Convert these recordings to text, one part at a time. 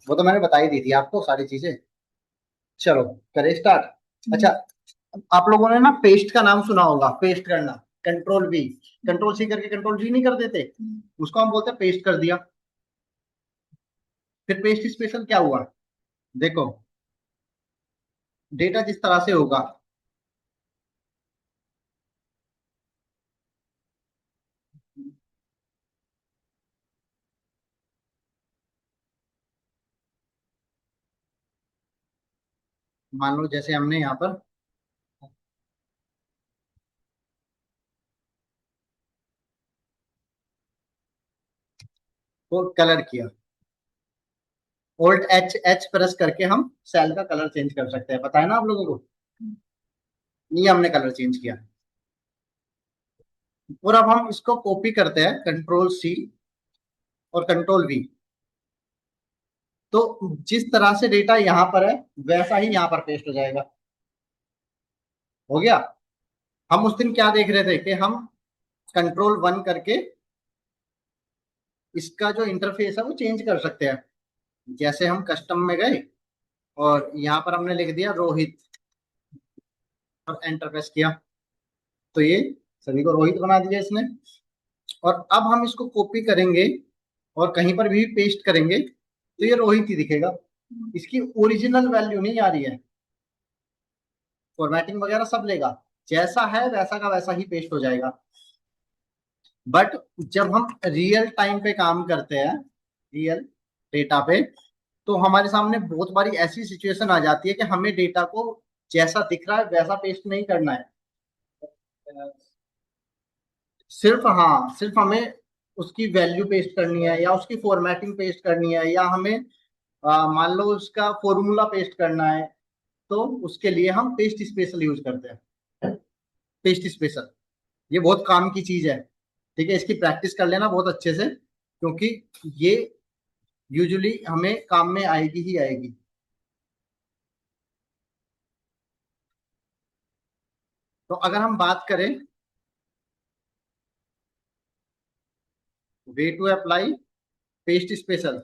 वो तो मैंने बता ही दी थी आपको सारी चीजें। चलो करें स्टार्ट। अच्छा, आप लोगों ने ना पेस्ट का नाम सुना होगा, पेस्ट करना। कंट्रोल वी, कंट्रोल सी करके कंट्रोल वी नहीं कर देते, उसको हम बोलते हैं पेस्ट कर दिया। फिर पेस्ट स्पेशल क्या हुआ, देखो, डेटा जिस तरह से होगा, मान लो जैसे हमने यहाँ पर को कलर किया, Alt H प्रेस करके हम सेल का कलर चेंज कर सकते हैं, पता है ना आप लोगों को। ये हमने कलर चेंज किया, और अब हम इसको कॉपी करते हैं कंट्रोल सी और कंट्रोल वी। तो जिस तरह से डेटा यहाँ पर है वैसा ही यहाँ पर पेस्ट हो जाएगा। हो गया। हम उस दिन क्या देख रहे थे कि हम कंट्रोल वन करके इसका जो इंटरफेस है वो चेंज कर सकते हैं। जैसे हम कस्टम में गए और यहाँ पर हमने लिख दिया रोहित और एंटर प्रेस किया, तो ये सभी को रोहित बना दिया इसने। और अब हम इसको कॉपी करेंगे और कहीं पर भी पेस्ट करेंगे तो ये रोहित ही दिखेगा, इसकी ओरिजिनल वैल्यू नहीं आ रही है। फॉर्मेटिंग वगैरह सब लेगा, जैसा है वैसा का वैसा ही पेस्ट हो जाएगा। बट जब हम रियल टाइम पे काम करते हैं, रियल डेटा पे, तो हमारे सामने बहुत बारी ऐसी सिचुएशन आ जाती है कि हमें डेटा को जैसा दिख रहा है वैसा पेस्ट नहीं करना है। सिर्फ, हाँ, सिर्फ हमें उसकी वैल्यू पेस्ट करनी है या उसकी फॉर्मेटिंग पेस्ट करनी है या हमें मान लो उसका फॉर्मूला पेस्ट करना है, तो उसके लिए हम पेस्ट स्पेशल यूज करते हैं। पेस्ट स्पेशल ये बहुत काम की चीज है, ठीक है, इसकी प्रैक्टिस कर लेना बहुत अच्छे से, क्योंकि ये यूजुअली हमें काम में आएगी ही आएगी। तो अगर हम बात करें way to apply paste special,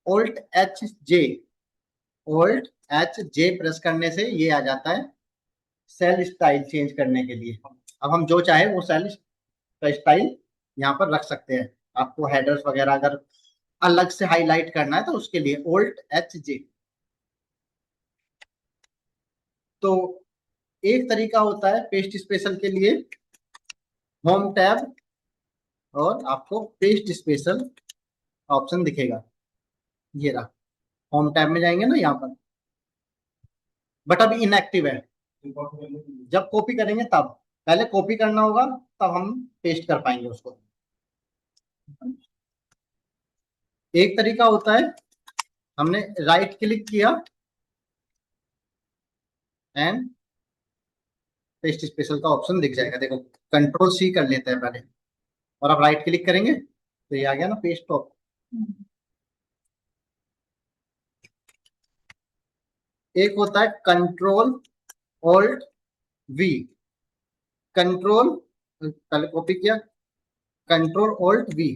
alt H J, alt H J press करने से ये आ जाता है सेल स्टाइल चेंज करने के लिए। अब हम जो चाहे वो सेल का स्टाइल यहाँ पर रख सकते हैं। आपको हेडर्स वगैरह अगर अलग से हाईलाइट करना है तो उसके लिए ओल्ट एच जे। तो एक तरीका होता है पेस्ट स्पेशल के लिए, होम टैब, और आपको पेस्ट स्पेशल ऑप्शन दिखेगा, ये रहा। होम टैब में जाएंगे ना यहाँ पर, बट अभी इनएक्टिव है। जब कॉपी करेंगे तब, पहले कॉपी करना होगा तब हम पेस्ट कर पाएंगे उसको। एक तरीका होता है, हमने राइट क्लिक किया एंड पेस्ट स्पेशल का ऑप्शन दिख जाएगा, देखो, कंट्रोल सी कर लेते हैं पहले, और अब राइट क्लिक करेंगे तो ये आ गया ना पेस्ट ऑप। एक होता है कंट्रोल ऑल्ट वी, कंट्रोल, पहले कॉपी किया, कंट्रोल ऑल्ट वी,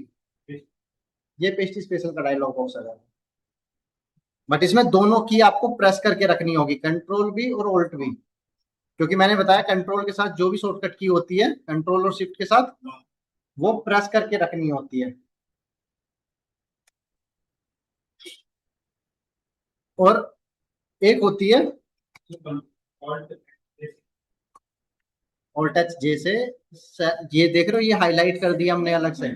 ये पेस्ट स्पेशल का डायलॉग बॉक्स आ जाएगा। बट इसमें दोनों की आपको प्रेस करके रखनी होगी, कंट्रोल वी और ऑल्ट वी, क्योंकि मैंने बताया कंट्रोल के साथ जो भी शॉर्टकट की होती है, कंट्रोल और शिफ्ट के साथ, वो प्रेस करके रखनी होती है। और एक होती है ऑल्ट टच जैसे, ये देख रहे हो, ये हाईलाइट कर दिया हमने अलग से,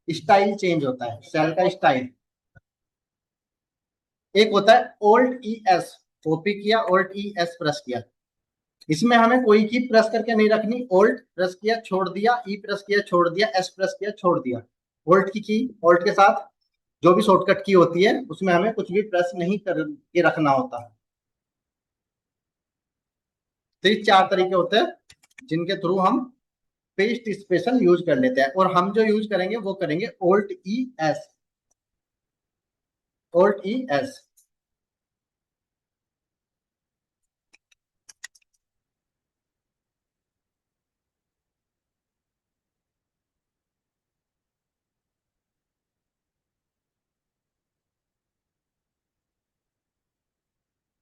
स्टाइल चेंज होता है सेल का स्टाइल। एक होता है ऑल्ट ई एस, कॉपी किया, ऑल्ट ई एस प्रेस किया, इसमें हमें कोई की प्रेस करके नहीं रखनी, ऑल्ट प्रेस किया छोड़ दिया, ई प्रेस किया छोड़ दिया, एस प्रेस किया छोड़ दिया। ऑल्ट की ऑल्ट के साथ जो भी शॉर्टकट की होती है उसमें हमें कुछ भी प्रेस नहीं करके रखना होता। तो ये चार तरीके होते हैं जिनके थ्रू हम पेस्ट स्पेशल यूज कर लेते हैं, और हम जो यूज करेंगे वो करेंगे ओल्ट ई एस, ओल्ट ई एस।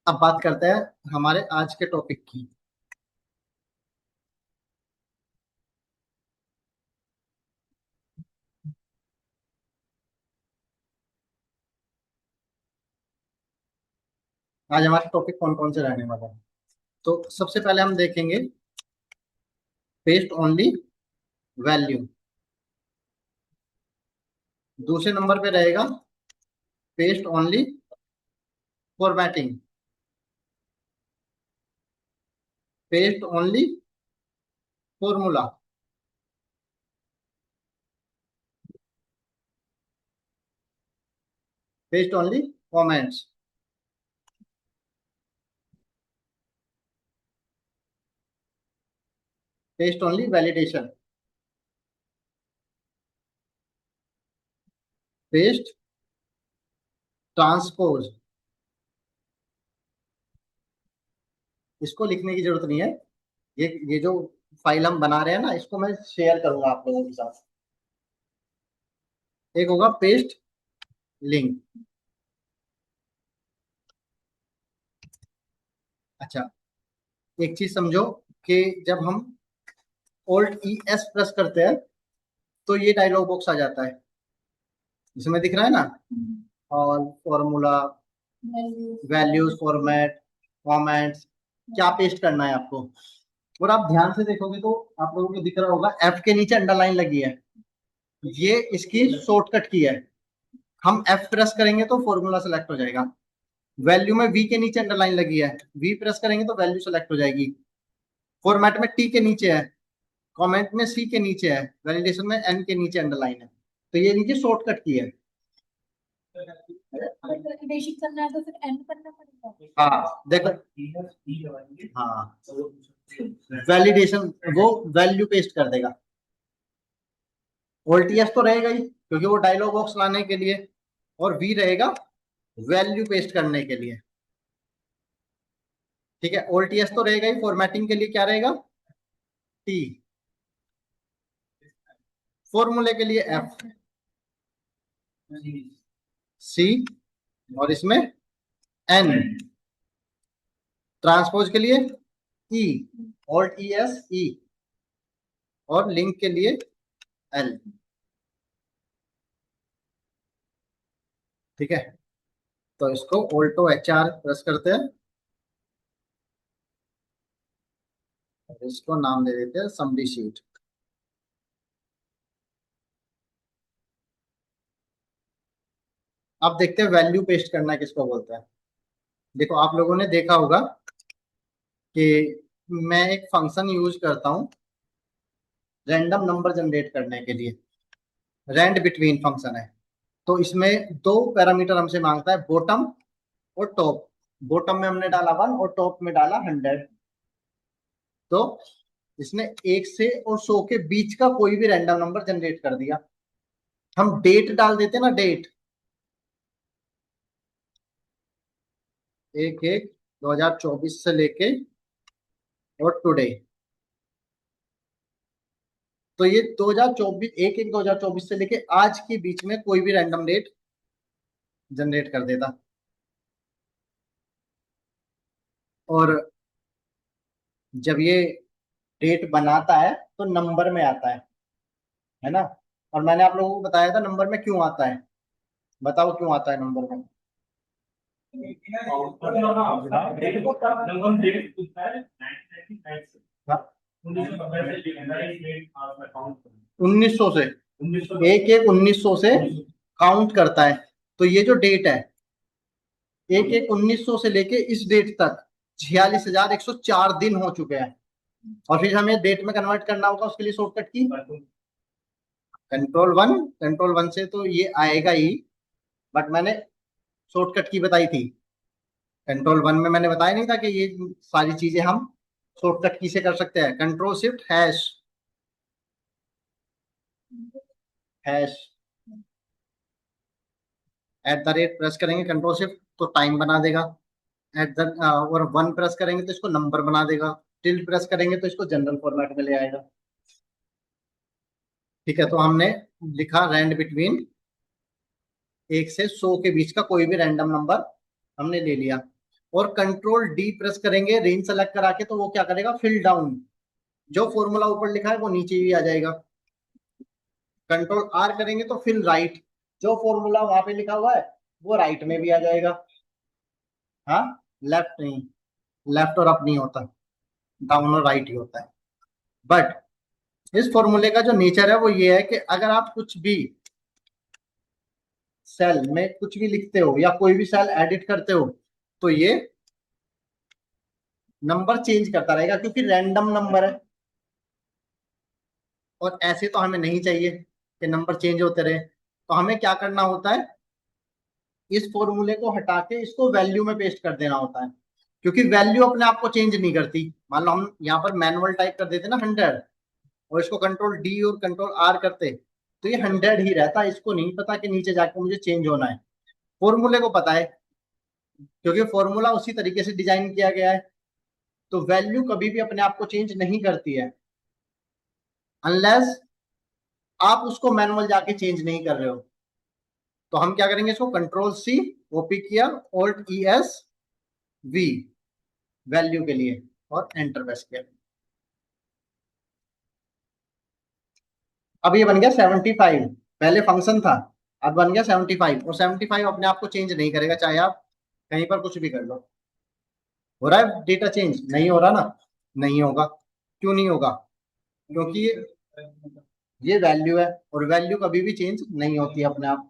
अब बात करते हैं हमारे आज के टॉपिक की। आज हमारे टॉपिक कौन कौन से रहने वाले हैं। तो सबसे पहले हम देखेंगे पेस्ट ओनली वैल्यू। दूसरे नंबर पे रहेगा paste only formatting. Paste only formula. Paste only comments. Paste only validation. Paste transpose. इसको लिखने की जरूरत नहीं है। ये जो फाइल हम बना रहे हैं ना, इसको मैं शेयर करूंगा आप लोगों के साथ। एक होगा पेस्ट लिंक। अच्छा, एक चीज समझो कि जब हम Alt E S प्रेस करते हैं तो ये डायलॉग बॉक्स आ जाता है। इसमें दिख रहा है ना, all formula, values, format, comments, क्या पेस्ट करना है आपको। और आप ध्यान से देखोगे तो आप लोगों को दिख रहा होगा एफ के नीचे अंडरलाइन लगी है। ये इसकी शॉर्टकट की है। हम एफ प्रेस करेंगे तो फॉर्मूला सेलेक्ट हो जाएगा। वैल्यू में वी के नीचे अंडरलाइन लगी है, वी प्रेस करेंगे तो वैल्यू सेलेक्ट हो जाएगी। फॉर्मेट में टी के नीचे है, कमेंट में सी के नीचे है, वैलिडेशन में एन के नीचे अंडरलाइन है। तो ये इनकी शॉर्टकट की है। अगर वैलिडेशन करना है तो फिर एंड करना पड़ेगा। हाँ देखो, हाँ वैलिडेशन वो वैल्यू पेस्ट कर देगा। ओल्टीएस तो रहेगा ही क्योंकि वो डायलॉग बॉक्स लाने के लिए, और वी रहेगा वैल्यू पेस्ट करने के लिए। ठीक है, ओल्टीएस तो रहेगा ही, फॉर्मेटिंग के लिए क्या रहेगा, टी, फॉर्मूले के लिए एफ, सी, और इसमें एन, ट्रांसपोज के लिए ई, ऑल्ट ई एस ई, और लिंक के लिए एल। ठीक है, तो इसको ऑल्टो एच आर प्रेस करते हैं और इसको नाम दे देते हैं समरी शीट। अब देखते हैं वैल्यू पेस्ट करना किसको बोलते हैं। देखो, आप लोगों ने देखा होगा कि मैं एक फंक्शन यूज करता हूं रैंडम नंबर जनरेट करने के लिए। रैंड बिटवीन फंक्शन है। तो इसमें दो पैरामीटर हमसे मांगता है, बॉटम और टॉप। बॉटम में हमने डाला 1 और टॉप में डाला 100। तो इसने 1 से और 100 के बीच का कोई भी रैंडम नंबर जनरेट कर दिया। हम डेट डाल देते ना, डेट 1/1/2024 से लेके और टुडे। तो ये 2024, 1/1/2024 से लेके आज के बीच में कोई भी रैंडम डेट जनरेट कर देता। और जब ये डेट बनाता है तो नंबर में आता है ना। और मैंने आप लोगों को बताया था नंबर में क्यों आता है। बताओ क्यों आता है नंबर में। हाँ, 1900 से, 1/1/1900 से काउंट करता है। तो ये जो डेट है 1/1/1900 से लेके इस डेट तक 46,104 दिन हो चुके हैं। और फिर हमें डेट में कन्वर्ट करना होगा, उसके लिए शॉर्टकट की कंट्रोल 1। कंट्रोल 1 से तो ये आएगा ही, बट मैंने शॉर्टकट की बताई थी। कंट्रोल 1 में मैंने बताया नहीं था कि ये सारी चीजें हम शॉर्टकट की से कर सकते हैं। Control shift hash, hash at the rate press करेंगे कंट्रोल शिफ्ट तो टाइम बना देगा। एट द और 1 प्रेस करेंगे तो इसको नंबर बना देगा। टिल्ड प्रेस करेंगे तो इसको जनरल फॉर्मेट में ले आएगा। ठीक है, तो हमने लिखा रैंड बिटवीन 1 से 100 के बीच का कोई भी रैंडम नंबर हमने ले लिया। और कंट्रोल डी प्रेस करेंगे रेंज सेलेक्ट करा के, तो वो क्या करेगा, फिल डाउन, जो फॉर्मूला ऊपर लिखा है वो नीचे भी आ जाएगा। कंट्रोल आर करेंगे तो फिल राइट, जो फॉर्मूला वहां पे लिखा हुआ है वो राइट में भी आ जाएगा। हाँ, लेफ्ट नहीं, लेफ्ट और अप नहीं होता, डाउन और राइट ही होता है। बट इस फॉर्मूले का जो नेचर है वो ये है कि अगर आप कुछ भी सेल में कुछ भी लिखते हो या कोई भी सेल एडिट करते हो, तो ये नंबर चेंज करता रहेगा, क्योंकि रैंडम नंबर है। और ऐसे तो हमें नहीं चाहिए कि नंबर चेंज होते रहे, तो हमें क्या करना होता है, इस फॉर्मूले को हटा के इसको वैल्यू में पेस्ट कर देना होता है, क्योंकि वैल्यू अपने आप को चेंज नहीं करती। मान लो हम यहाँ पर मैनुअल टाइप कर देते ना 100, और इसको कंट्रोल डी और कंट्रोल आर करते, तो ये 100 ही रहता, इसको नहीं पता कि नीचे जाके मुझे चेंज होना है। फॉर्मूले को पता है, क्योंकि फॉर्मूला उसी तरीके से डिजाइन किया गया है। तो वैल्यू कभी भी अपने आप को चेंज नहीं करती है, अनलेस आप उसको मैनुअल जाके चेंज नहीं कर रहे हो। तो हम क्या करेंगे, इसको कंट्रोल सी कॉपी किया, alt E S V value के लिए, और एंटर प्रेस किया। अब ये बन गया 75, पहले फंक्शन था, अब बन गया 75, और 75 अपने आप को चेंज नहीं करेगा, चाहे आप कहीं पर कुछ भी कर लो। हो रहा है डेटा चेंज? नहीं हो रहा ना, नहीं होगा। क्यों नहीं होगा? क्योंकि ये वैल्यू है, और वैल्यू कभी भी चेंज नहीं होती अपने आप।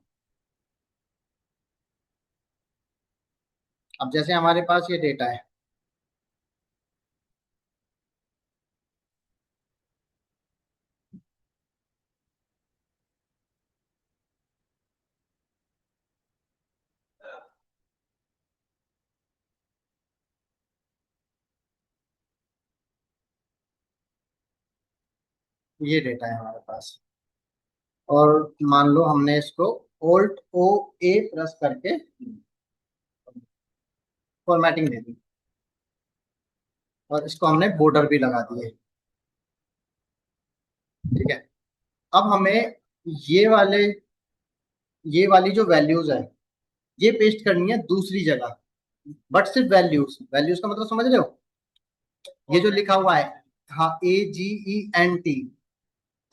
अब जैसे हमारे पास ये डेटा है, ये डेटा है हमारे पास, और मान लो हमने इसको ऑल्ट ओ ए प्रेस करके फॉर्मेटिंग दे दी, और इसको हमने बॉर्डर भी लगा दिए। ठीक है, अब हमें ये वाले ये वाली जो वैल्यूज है ये पेस्ट करनी है दूसरी जगह, बट सिर्फ वैल्यूज। वैल्यूज का मतलब समझ रहे हो? ये जो लिखा हुआ है, हाँ, AGENT,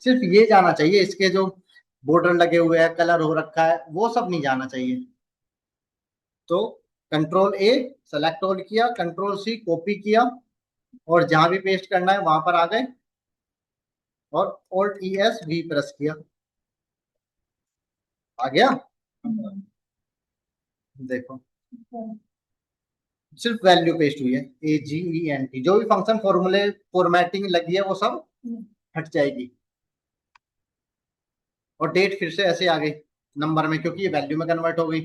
सिर्फ ये जाना चाहिए, इसके जो बॉर्डर लगे हुए हैं, कलर हो रखा है, वो सब नहीं जाना चाहिए। तो कंट्रोल ए सेलेक्ट ऑल किया, कंट्रोल सी कॉपी किया, और जहां भी पेस्ट करना है वहां पर आ गए, और Alt E S V press किया, आ गया। देखो, सिर्फ वैल्यू पेस्ट हुई है, AGENT, जो भी फंक्शन फॉर्मूले फॉर्मेटिंग लगी है वो सब हट जाएगी, और डेट फिर से ऐसे आ गई नंबर में, क्योंकि ये वैल्यू में कन्वर्ट हो गई।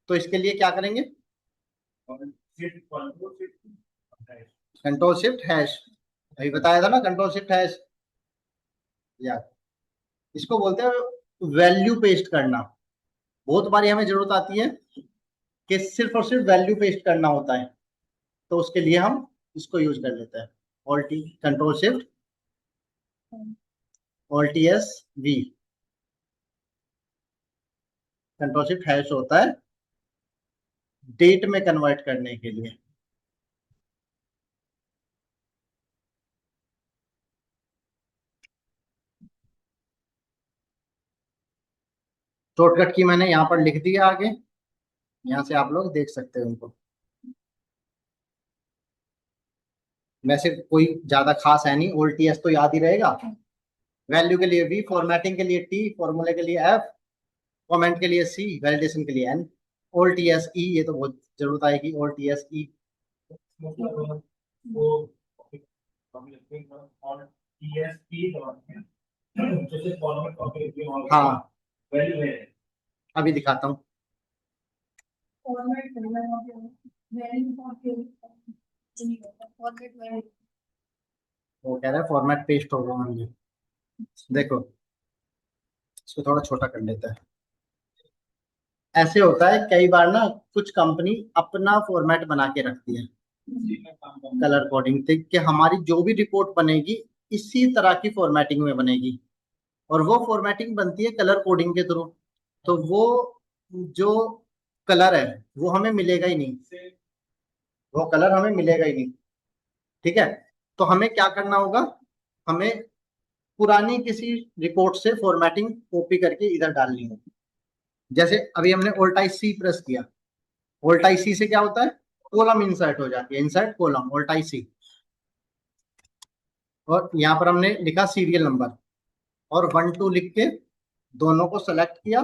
तो इसके लिए क्या करेंगे, कंट्रोल शिफ्ट हैश, अभी बताया था ना, कंट्रोल शिफ्ट हैश, यार इसको बोलते हैं वैल्यू पेस्ट करना। बहुत बारी हमें जरूरत आती है कि सिर्फ और सिर्फ वैल्यू पेस्ट करना होता है, तो उसके लिए हम इसको यूज कर लेते हैं, alt control shift alt S V, control shift hash होता है डेट में कन्वर्ट करने के लिए। शॉर्टकट की मैंने यहाँ पर लिख दिया आगे, यहाँ से आप लोग देख सकते हो उनको। वैसे कोई ज्यादा खास है नहीं, ओल्ड टीएस तो याद ही रहेगा। वैल्यू के लिए वी, फॉर्मेटिंग के लिए टी, फॉर्मूले के लिए एफ, कमेंट के लिए सी, वैलिडेशन के लिए एन। ओल्ड टीएस ई, ये तो बहुत जरूरत आएगी, ओल्ड टीएस ई। हाँ, अभी दिखाता हूँ। वो कह रहा है फॉर्मेट पेस्ट होगा मुझे। देखो, इसको थोड़ा छोटा कर लेता है। ऐसे होता है कई बार ना, कुछ कंपनी अपना फॉर्मेट बना के रखती है कलर कोडिंग से, कि हमारी जो भी रिपोर्ट बनेगी इसी तरह की फॉर्मेटिंग में बनेगी, और वो फॉर्मेटिंग बनती है कलर कोडिंग के थ्रू। तो वो जो कलर है वो हमें मिलेगा ही नहीं। वो कलर हमें मिलेगा ही नहीं। ठीक है, तो हमें क्या करना होगा, हमें पुरानी किसी रिपोर्ट से फॉर्मेटिंग कॉपी करके इधर डालनी होगी। जैसे अभी हमने ऑल्ट आई सी प्रेस किया, ऑल्ट आई सी से क्या होता है, कॉलम इंसर्ट हो जाती है, इंसर्ट कॉलम, ऑल्ट आई सी। और यहाँ पर हमने लिखा सीरियल नंबर और 1 2 लिख के दोनों को सेलेक्ट किया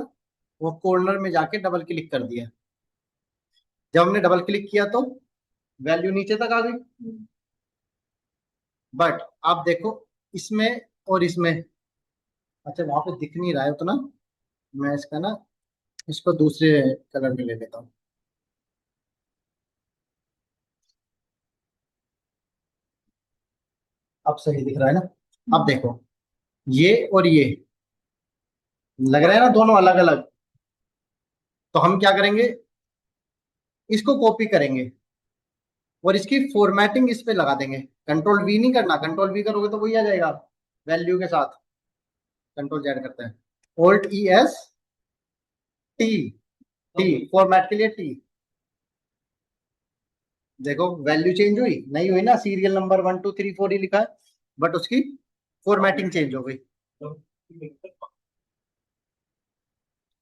और कॉर्नर में जाके डबल क्लिक कर दिया। जब हमने डबल क्लिक किया तो वैल्यू नीचे तक आ गई। बट आप देखो इसमें और इसमें, अच्छा वहां पे दिख नहीं रहा है उतना, मैं इसका ना, इसको दूसरे कलर में ले लेता हूँ। अब सही दिख रहा है ना। अब देखो ये और ये लग रहा है ना दोनों अलग अलग। तो हम क्या करेंगे, इसको कॉपी करेंगे और इसकी फॉर्मेटिंग इस पे लगा देंगे। कंट्रोल वी नहीं करना, कंट्रोल वी करोगे तो वही आ जाएगा वैल्यू के साथ। कंट्रोल जेड करते हैं, alt E S T, T format के लिए टी। देखो वैल्यू चेंज हुई नहीं हुई ना, सीरियल नंबर 1 2 3 4 ही लिखा है, बट उसकी फॉर्मेटिंग चेंज हो गई।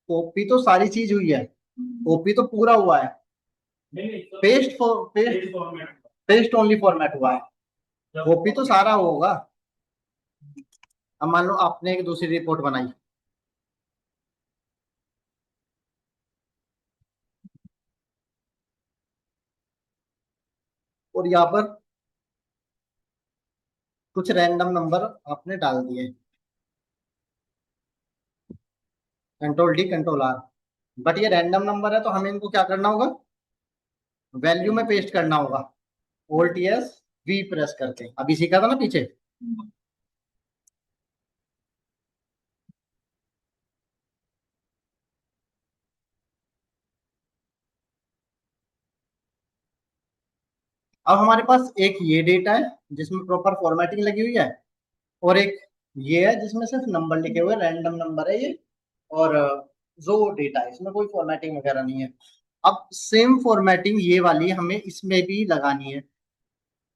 कॉपी तो सारी चीज हुई है, कॉपी तो पूरा हुआ है, paste paste paste only format हुआ है, कॉपी तो सारा होगा। अब मान लो आपने एक दूसरी रिपोर्ट बनाई, और यहाँ पर कुछ रैंडम नंबर आपने डाल दिए, control D control R, but ये रैंडम नंबर है तो हमें इनको क्या करना होगा, वैल्यू में पेस्ट करना होगा, ऑल्ट एस वी प्रेस करके, अभी सीखा था ना पीछे। अब हमारे पास एक ये डेटा है जिसमें प्रॉपर फॉर्मेटिंग लगी हुई है, और एक ये है जिसमें सिर्फ नंबर लिखे हुए, रैंडम नंबर है ये, और जो डेटा है इसमें कोई फॉर्मेटिंग वगैरह नहीं है। अब सेम फॉर्मेटिंग ये वाली हमें इसमें भी लगानी है,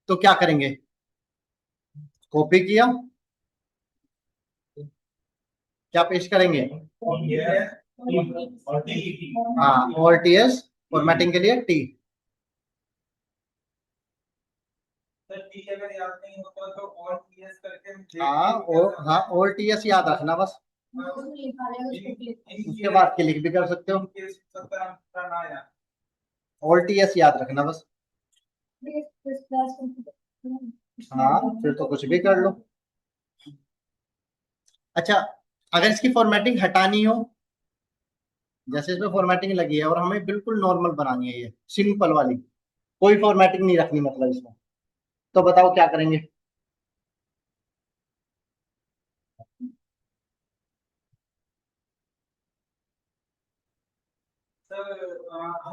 तो क्या करेंगे, कॉपी किया, क्या पेस्ट करेंगे, हाँ ऑल्ट एस फॉर्मेटिंग के लिए टी। हाँ हाँ ऑल्ट एस याद रखना बस, उसके बाद क्लिक भी कर सकते हो, ऑल्ट एस याद रखना बस। हाँ फिर तो कुछ भी कर लो। अच्छा, अगर इसकी फॉर्मेटिंग हटानी हो, जैसे इसमें फॉर्मेटिंग लगी है और हमें बिल्कुल नॉर्मल बनानी है, ये सिंपल वाली, कोई फॉर्मेटिंग नहीं रखनी मतलब इसमें, तो बताओ क्या करेंगे।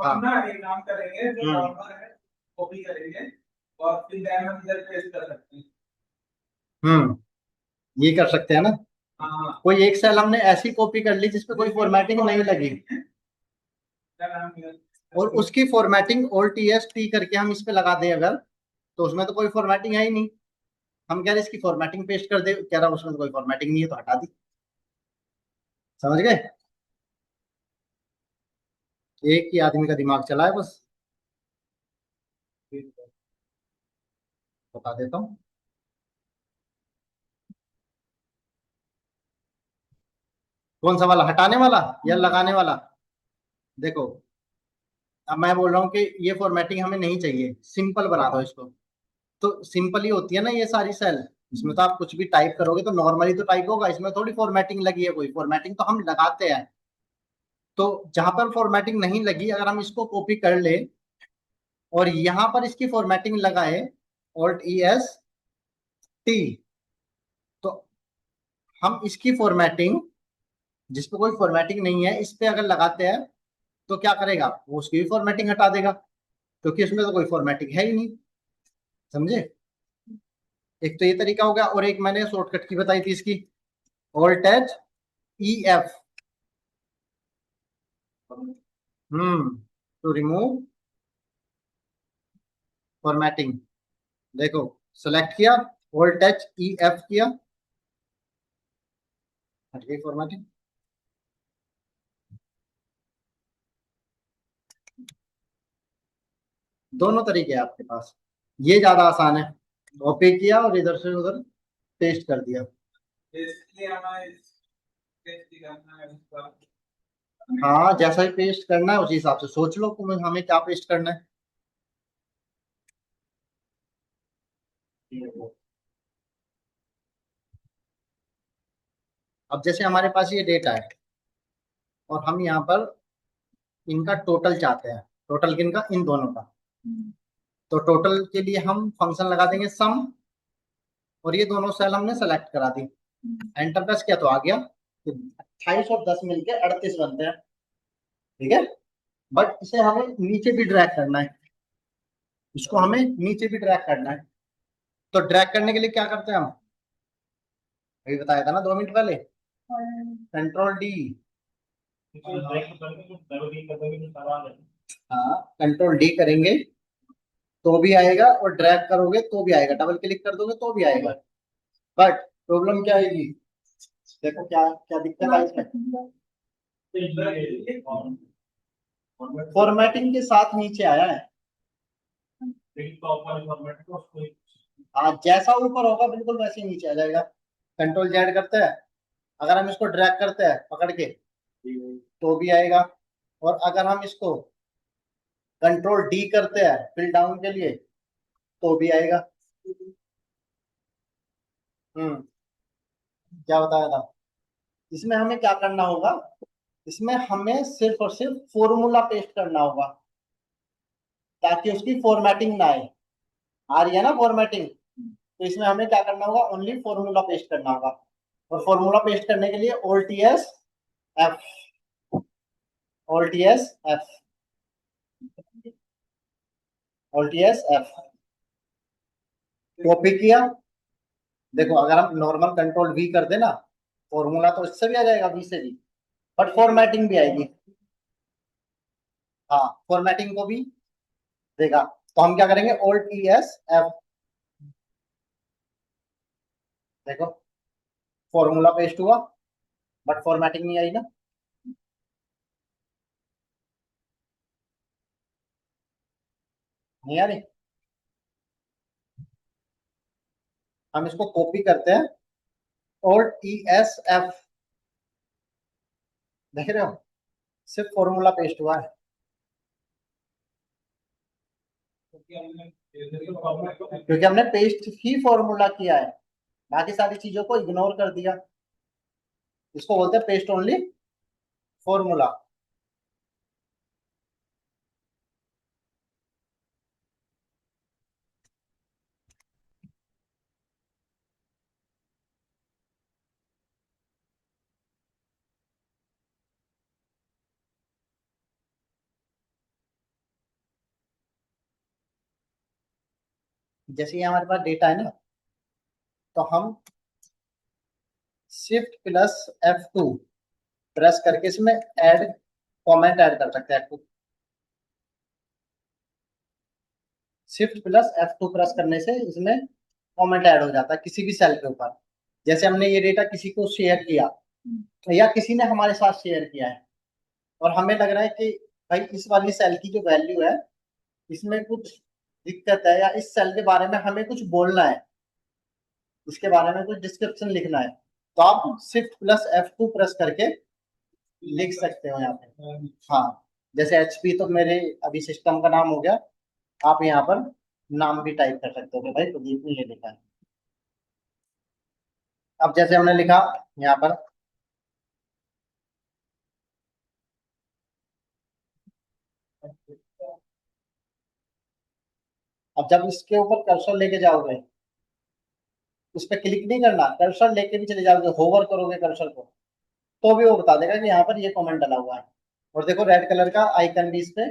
हम ना एक काम करेंगे जो नॉर्मल है कॉपी करेंगे और फिर then हम इधर पेस्ट कर सकते हैं। ये कर सकते हैं ना। हाँ कोई एक सेल हमने ऐसी कॉपी कर ली जिसपे कोई फॉर्मेटिंग नहीं लगी, और उसकी formatting alt T S T करके हम इस पे लगा दें अगर, तो उसमें तो कोई फॉर्मेटिंग है ही नहीं। हम कह रहे इसकी फॉर्मेटिंग पेस्ट कर दे, कह रहा उसमें तो कोई फॉर्मेटिंग नहीं है तो हटा दी। समझ गए, एक ही आदमी का दिमाग चला है बस। बता देता हूँ, कौन सा वाला, हटाने वाला या लगाने वाला। देखो अब मैं बोल रहा हूँ कि ये फॉर्मेटिंग हमें नहीं चाहिए, सिंपल बना दो इसको। तो सिंपल ही होती है ना ये सारी सेल, इसमें तो आप कुछ भी टाइप करोगे तो नॉर्मली तो टाइप होगा, इसमें थोड़ी फॉर्मेटिंग लगी है, कोई फॉर्मेटिंग तो हम लगाते हैं। तो जहां पर फॉर्मेटिंग नहीं लगी अगर हम इसको कॉपी कर ले और यहां पर इसकी फॉर्मेटिंग लगाए, ऑल्ट ई एस टी, तो हम इसकी फॉर्मेटिंग, जिस पे कोई फॉर्मेटिंग नहीं है इस पे अगर लगाते हैं, तो क्या करेगा वो, उसकी भी फॉर्मेटिंग हटा देगा, क्योंकि उसमें तो कोई फॉर्मेटिंग है ही नहीं। समझे, एक तो ये तरीका हो गया, और एक मैंने शॉर्टकट की बताई थी इसकी, Alt H E F, to remove formatting, देखो सेलेक्ट किया, Alt H E F किया, हट गई फॉर्मेटिंग। दोनों तरीके हैं आपके पास, ये ज्यादा आसान है, कॉपी किया और इधर से उधर पेस्ट कर दिया। इसलिए हमें पेस्ट करना है इसका। हाँ, जैसा ही पेस्ट करना है उसी हिसाब से सोच लो तुम्हें हमें क्या पेस्ट करना है। अब जैसे हमारे पास ये डेटा है और हम यहाँ पर इनका टोटल चाहते हैं, टोटल किनका, इन दोनों का। तो टोटल के लिए हम फंक्शन लगा देंगे सम, और ये दोनों सेल हमने सेलेक्ट करा दी, एंटर प्रेस किया तो आ गया। तो 28 और 10 मिलके 38 बनते हैं, ठीक है। बट इसे हमें नीचे भी ड्रैग करना है, इसको हमें नीचे भी ड्रैग करना है। तो ड्रैग करने के लिए क्या करते हैं हम, अभी बताया था ना 2 मिनट पहले, कंट्रोल डी। हाँ, कंट्रोल डी करेंगे तो भी आएगा, और ड्रैग करोगे तो भी आएगा, डबल क्लिक कर दोगे तो भी आएगा। बट प्रॉब्लम क्या आएगी, देखो क्या क्या दिक्कत आई इसमें, फॉर्मेटिंग के साथ नीचे आया है। हाँ, जैसा ऊपर होगा बिल्कुल वैसे ही नीचे आ जाएगा। कंट्रोल जेड करते हैं, अगर हम इसको ड्रैग करते हैं पकड़ के तो भी आएगा, और अगर हम इसको कंट्रोल डी करते हैं फिल डाउन के लिए तो भी आएगा। क्या बताया था, इसमें हमें क्या करना होगा, इसमें हमें सिर्फ और सिर्फ फॉर्मूला पेस्ट करना होगा ताकि उसकी फॉर्मेटिंग ना आए। आ रही है ना फॉर्मेटिंग, तो इसमें हमें क्या करना होगा, ओनली फॉर्मूला पेस्ट करना होगा। और फॉर्मूला पेस्ट करने के लिए Alt S F, Alt S F, Alt S F copy किया। देखो अगर हम नॉर्मल कंट्रोल V कर देना, फॉर्मूला तो इससे भी आ जाएगा, V से भी, बट फॉर्मेटिंग भी आएगी। हाँ, फॉर्मेटिंग को भी देगा। तो हम क्या करेंगे, Alt ES F, देखो फॉर्मूला पेस्ट हुआ बट फॉर्मेटिंग नहीं आई ना। नहीं आ रही, हम इसको कॉपी करते हैं, Alt ES F, देख रहे हो सिर्फ फॉर्मूला पेस्ट हुआ है, क्योंकि हमने पेस्ट ही फॉर्मूला किया है, बाकी सारी चीजों को इग्नोर कर दिया। इसको बोलते हैं पेस्ट ओनली फॉर्मूला। जैसे ये हमारे पास डेटा है ना, तो हम शिफ्ट प्लस F2 प्रेस करके इसमें ऐड कमेंट ऐड कर सकते हैं। शिफ्ट प्लस F2 प्रेस करने से इसमें कमेंट ऐड हो जाता है किसी भी सेल के ऊपर। जैसे हमने ये डेटा किसी को शेयर किया या किसी ने हमारे साथ शेयर किया है, और हमें लग रहा है कि भाई इस वाली सेल की जो वैल्यू है इसमें कुछ दिक्कत है, या इस सेल के बारे में हमें कुछ बोलना है, उसके बारे में कुछ डिस्क्रिप्शन लिखना है, तो आप शिफ्ट प्लस F2 प्रेस करके लिख सकते हो यहाँ पे। हाँ, जैसे HP तो मेरे अभी सिस्टम का नाम हो गया, आप यहाँ पर नाम भी टाइप कर सकते हो कि भाई प्रदीप ने ये लिखा है। अब जैसे हमने लिखा यहाँ पर, अब जब इसके ऊपर कर्सर लेके जाओगे, उस पर क्लिक नहीं करना, कर्सर लेके भी चले जाओगे, होवर करोगे कर्सर को, तो भी वो बता देगा कि यहाँ पर ये कमेंट डला हुआ है। और देखो रेड कलर का आइकन भी इस पे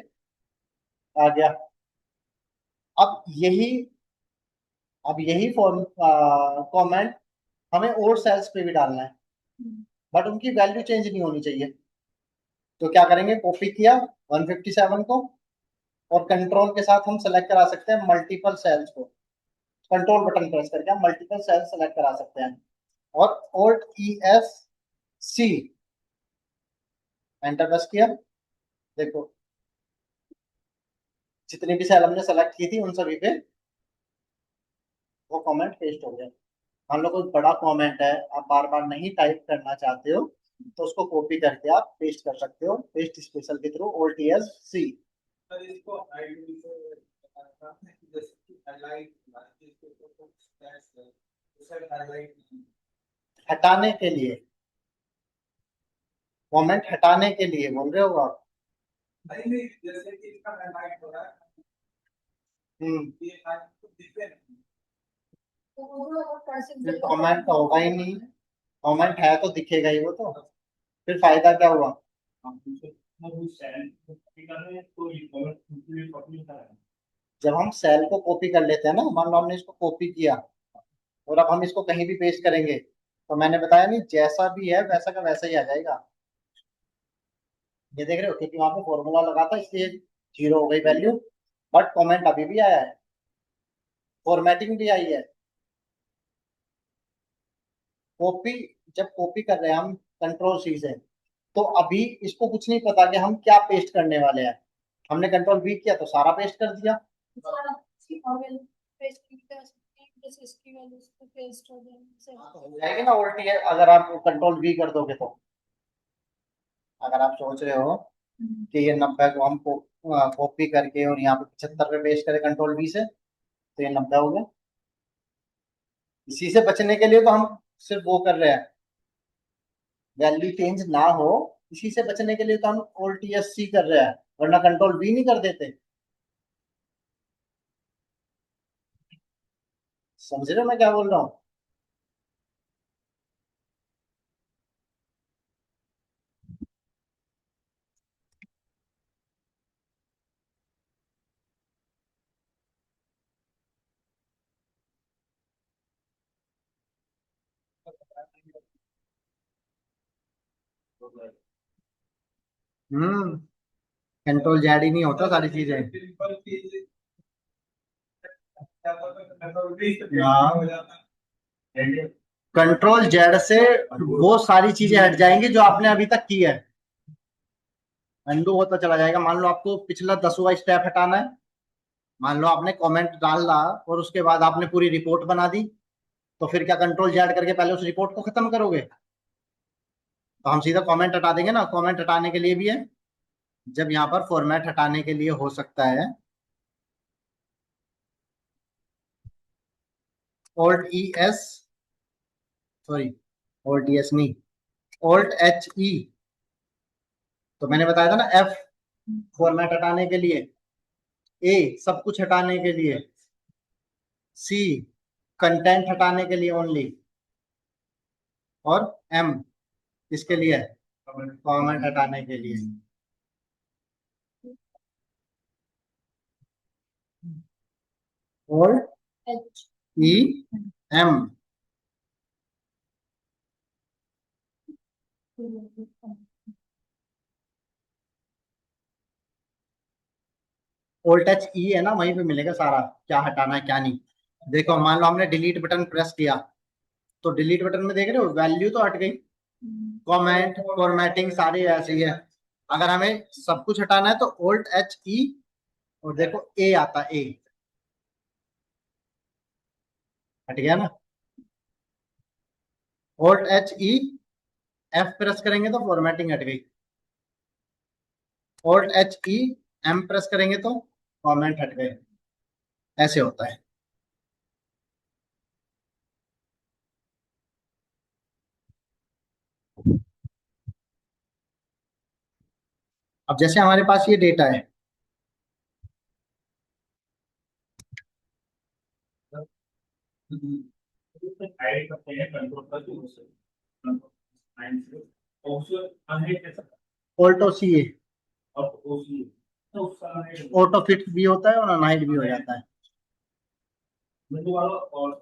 आ गया। अब यही अब यही फॉर्म कमेंट हमें और सेल्स पे भी डालना है, बट उनकी वैल्यू चेंज नहीं होनी चाहिए। तो क्या करेंगे, कॉपी किया 157 को और कंट्रोल के साथ हम सेलेक्ट करा सकते हैं मल्टीपल सेल्स को। कंट्रोल बटन प्रेस करके हम मल्टीपल सेल्स सेलेक्ट करा सकते हैं। और Alt E S C enter press किया, देखो जितनी भी सेल हमने सेलेक्ट की थी उन सभी पे वो कमेंट पेस्ट हो गया। मान लो कोई बड़ा कमेंट है, आप बार बार नहीं टाइप करना चाहते हो तो उसको कॉपी करके आप पेस्ट कर सकते हो, पेस्ट स्पेशल के through Alt E S C. Sir इसको हाइड भी से जैसे कि हाईलाइट इसको उसे हाईलाइट हटाने के लिए, कमेंट हटाने के लिए बोल रहे हो आप? नहीं नहीं, जैसे कि इसका हाईलाइट हो रहा है, ये हाईलाइट दिखे नहीं। तो वो और पर्सन कमेंट तो होगा ही नहीं, कमेंट है तो दिखेगा ही वो तो, फिर फायदा क्या हुआ? जब हम सेल को कॉपी कर लेते हैं ना, मान लो हमने इसको कॉपी किया और अब हम इसको कहीं भी पेस्ट करेंगे तो मैंने बताया नहीं, जैसा भी है वैसा का वैसा ही आ जाएगा। ये देख रहे हो, क्योंकि वहां पे फॉर्मूला लगा था इसलिए 0 हो गई वैल्यू, बट कमेंट अभी भी आया है, फॉर्मेटिंग भी आई है। कॉपी, जब कॉपी कर रहे हैं हम कंट्रोल सी से, तो अभी इसको कुछ नहीं पता कि हम क्या पेस्ट करने वाले हैं। हमने कंट्रोल वी किया तो सारा पेस्ट कर दिया। सारा इसकी वैल्यू पेस्ट की कर सकते हैं, जैसे इसकी वैल्यू इस पे पेस्ट हो जाएगी। तो हो जाएगी ना उल्टी है, अगर आप कंट्रोल वी कर दोगे तो। अगर आप सोच रहे हो कि ये 90 को हम कॉपी करके और यहाँ पे 75 पे पेस्ट करें कंट्रोल वी से, तो ये 90 हो गया। इसी से बचने के लिए तो हम सिर्फ वो कर रहे हैं, वैल्यू चेंज ना हो, इसी से बचने के लिए तो हम ऑल्ट एस सी कर रहे हैं, वरना कंट्रोल वी नहीं कर देते। समझ रहे हो मैं क्या बोल रहा हूँ? हम्म, कंट्रोल जेड ही नहीं होता सारी चीजें। सिंपल चीज क्या बोलते हैं, कंट्रोल वी से हाँ। हो जाता है। कंट्रोल जेड से वो सारी चीजें हट जाएंगी जो आपने अभी तक की है, अंडू होता चला जाएगा। मान लो आपको पिछला 10वां स्टेप हटाना है, मान लो आपने कमेंट डाला और उसके बाद आपने पूरी रिपोर्ट बना दी, तो फिर क्या कंट्रोल जेड करके पहले उस रिपोर्ट को खत्म करोगे? तो हम सीधा कमेंट हटा देंगे ना। कमेंट हटाने के लिए भी है, जब यहाँ पर फॉर्मेट हटाने के लिए हो सकता है alt E S, sorry alt E S नहीं, ऑल्ट एच ई। तो मैंने बताया था ना, एफ फॉर्मेट हटाने के लिए, ए सब कुछ हटाने के लिए, सी कंटेंट हटाने के लिए ओनली, और एम किसके लिए? कमेंट हटाने के लिए। Alt H E M, Alt H E है ना, वहीं पे मिलेगा सारा क्या हटाना है क्या नहीं। देखो मान लो हमने डिलीट बटन प्रेस किया, तो डिलीट बटन में देख रहे हो वैल्यू तो हट गई, कमेंट फॉर्मेटिंग सारी ऐसी है। अगर हमें सब कुछ हटाना है तो ऑल्ट एच ई, और देखो ए आता है, ए हट गया ना। Alt H E F press करेंगे तो फॉर्मेटिंग हट गई, Alt H E M press करेंगे तो कमेंट हट गए। ऐसे होता है। अब जैसे हमारे पास ये डेटा है, हाइड करते हैं कंट्रोल का यूज से माइंड से ऑप्शन अनहाइड कैसे ऑल्टो सी ए, और ओसी तो उसका अनहाइड ऑटो फिट भी होता है और अनहाइड भी हो जाता है। मेनू वाला और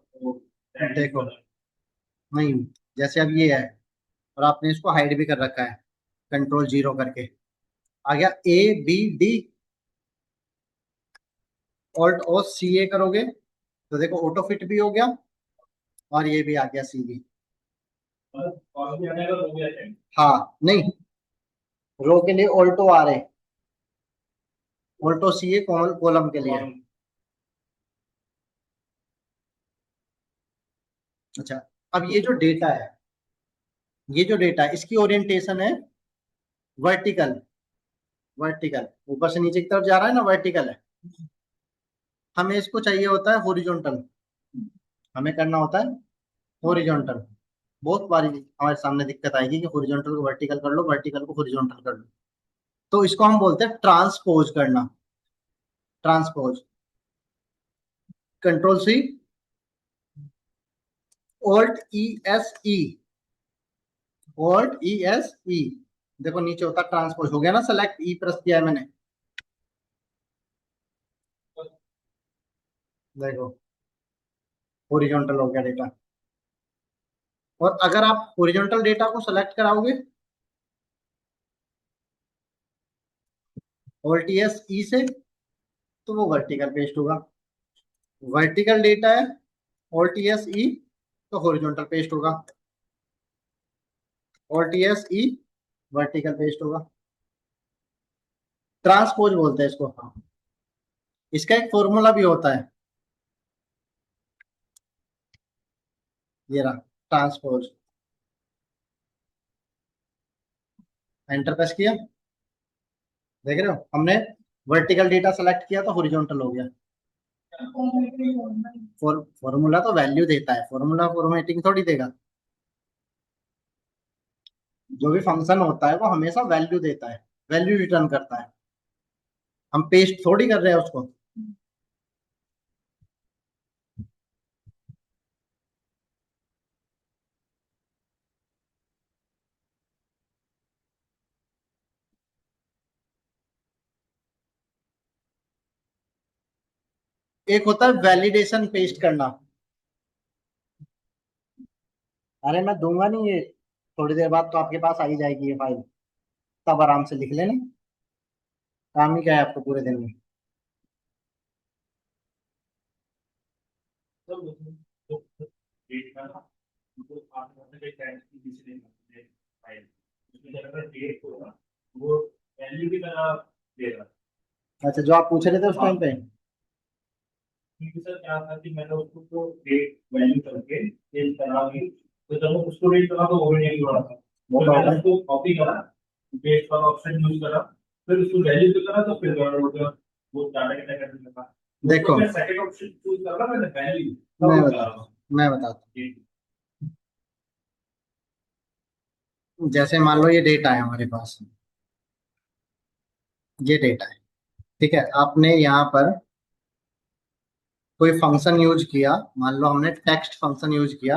देखो नहीं, जैसे अब ये है और आपने इसको हाइड भी कर रखा है, कंट्रोल 0 करके आ गया ए बी डी, ऑल्ट ओ सी ए करोगे तो देखो ऑटो फिट भी हो गया और ये भी आ गया सी भी। और भी आने का हो गया है। हाँ नहीं, रो के लिए ऑल्टो आ रहे, ऑल्टो सी ए कॉलम के लिए। अच्छा, अब ये जो डेटा है, ये जो डेटा है इसकी ओरिएंटेशन है वर्टिकल। वर्टिकल ऊपर से नीचे की तरफ जा रहा है ना, वर्टिकल है। हमें इसको चाहिए होता है हॉरिजॉन्टल, हमें करना होता है हॉरिजॉन्टल। बहुत बारी हमारे सामने दिक्कत आएगी कि हॉरिजॉन्टल को वर्टिकल कर लो, वर्टिकल को हॉरिजॉन्टल कर लो। तो इसको हम बोलते हैं ट्रांसपोज करना। Transpose, control C, Alt E S E, Alt E S E. देखो नीचे होता ट्रांसपोज, हो गया ना सेलेक्ट, ई प्रेस किया है मैंने, देखो हॉरिजॉन्टल हो गया डेटा। और अगर आप हॉरिजॉन्टल डेटा को सेलेक्ट कराओगे ऑल्ट ई एस ई से, तो वो वर्टिकल पेस्ट होगा। वर्टिकल डेटा है ऑल्ट ई एस ई, तो हॉरिजॉन्टल पेस्ट होगा। ऑल्ट ई एस ई, वर्टिकल पेस्ट होगा। ट्रांसपोज बोलते हैं इसको। हाँ, इसका एक फॉर्मूला भी होता है, ये रहा ट्रांसपोज। एंटर प्रेस किया, देख रहे हो हमने वर्टिकल डेटा सेलेक्ट किया तो हॉरिजॉन्टल हो गया। फॉर्मूला तो वैल्यू देता है, फॉर्मूला फॉर्मेटिंग थोड़ी देगा। जो भी फंक्शन होता है वो हमेशा वैल्यू देता है, वैल्यू रिटर्न करता है। हम पेस्ट थोड़ी कर रहे हैं उसको। एक होता है वैलिडेशन पेस्ट करना। अरे मैं दूंगा नहीं ये, थोड़ी देर बाद तो आपके पास आ ही जाएगी ये फाइल, तब आराम से लिख लेना। काम ही क्या है आपको पूरे दिन में। तो डेट का ना, उनको आप के टाइम की किसी ने फाइल उसमें जब अगर डेट होगा वो वैल्यू की तरह देगा। अच्छा, जो आप पूछ रहे थे उस टाइम पे। क्योंकि सर क्या था कि मैंने उसको तो डेट वैल्यू करके चेंज करा दी, तो जब मैं उसको डेट करा तो वो भी नहीं जुड़ा था। वो तो तो मैंने आपने, उसको कॉपी करा, पेस्ट का ऑप्शन यूज करा, फिर उसको वैल्यू पे करा तो फिर वो डाटा कैसे करने लगा। देखो तो मैं सेकंड ऑप्शन चूज कर रहा मैंने वैल्यू मैं तब बता करा था। मैं बताता हूँ। जैसे मान लो ये डेटा है हमारे पास, ये डेटा है, ठीक है। आपने यहाँ पर कोई फंक्शन यूज किया, मान लो हमने टेक्स्ट फंक्शन यूज किया